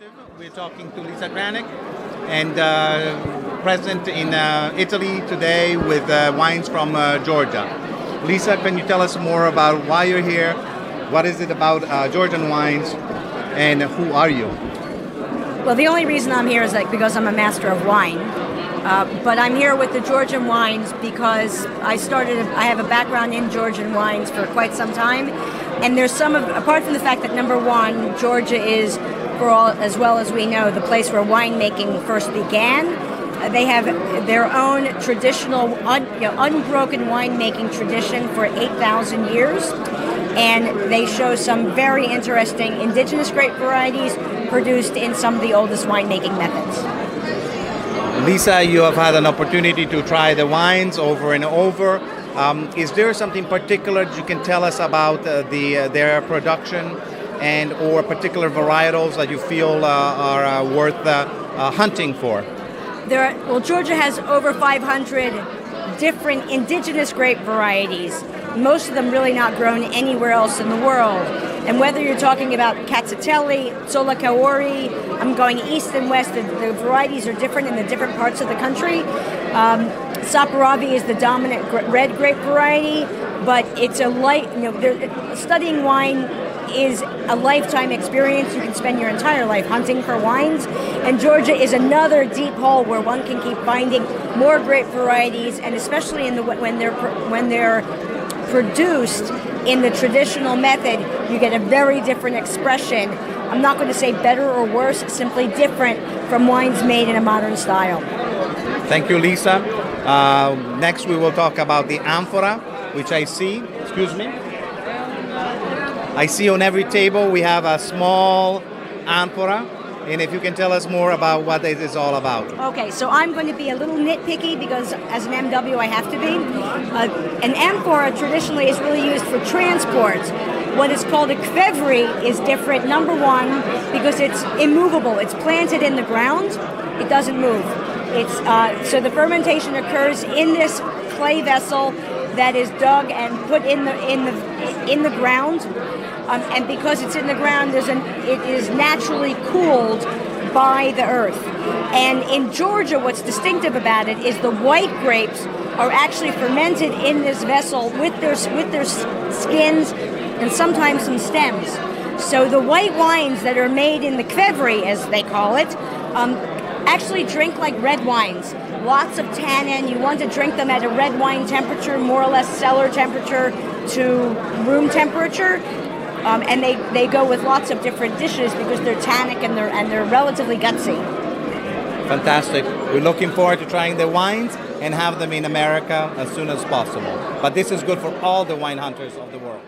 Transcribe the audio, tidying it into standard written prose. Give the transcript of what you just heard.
Perspective. We're talking to Lisa Granik, and present in Italy today with wines from Georgia. Lisa, can you tell us more about why you're here? What is it about Georgian wines, and who are you? Well, the only reason I'm here is because I'm a master of wine. But I'm here with the Georgian wines because I have a background in Georgian wines for quite some time. And there's apart from the fact that number one, Georgia is, for all, as well as we know, the place where winemaking first began. They have their own traditional, unbroken winemaking tradition for 8,000 years. And they show some very interesting indigenous grape varieties produced in some of the oldest winemaking methods. Lisa, you have had an opportunity to try the wines over and over. Is there something particular that you can tell us about their production and or particular varietals that you feel are worth hunting for? Georgia has over 500 different indigenous grape varieties, most of them really not grown anywhere else in the world. And whether you're talking about Cacciatelli, Solakaori, I'm going east and west, the varieties are different in the different parts of the country. Saperavi is the dominant red grape variety, but it's studying wine is a lifetime experience. You can spend your entire life hunting for wines, and Georgia is another deep hole where one can keep finding more grape varieties, and especially when they're produced in the traditional method, you get a very different expression. I'm not going to say better or worse, simply different from wines made in a modern style. Thank you, Lisa. Next we will talk about the amphora, which I see on every table we have a small amphora, and if you can tell us more about what it is all about. Okay, so I'm going to be a little nitpicky because as an MW I have to be. An amphora traditionally is really used for transport. What is called a qvevri is different, number one, because it's immovable. It's planted in the ground. It doesn't move. So the fermentation occurs in this clay vessel that is dug and put in the ground. And because it's in the ground, it is naturally cooled by the earth. And in Georgia, what's distinctive about it is the white grapes are actually fermented in this vessel with their skins and sometimes some stems. So the white wines that are made in the qvevri, as they call it, actually drink like red wines. Lots of tannin. You want to drink them at a red wine temperature, more or less cellar temperature to room temperature. And they go with lots of different dishes because they're tannic and they're relatively gutsy. Fantastic. We're looking forward to trying the wines and have them in America as soon as possible. But this is good for all the wine hunters of the world.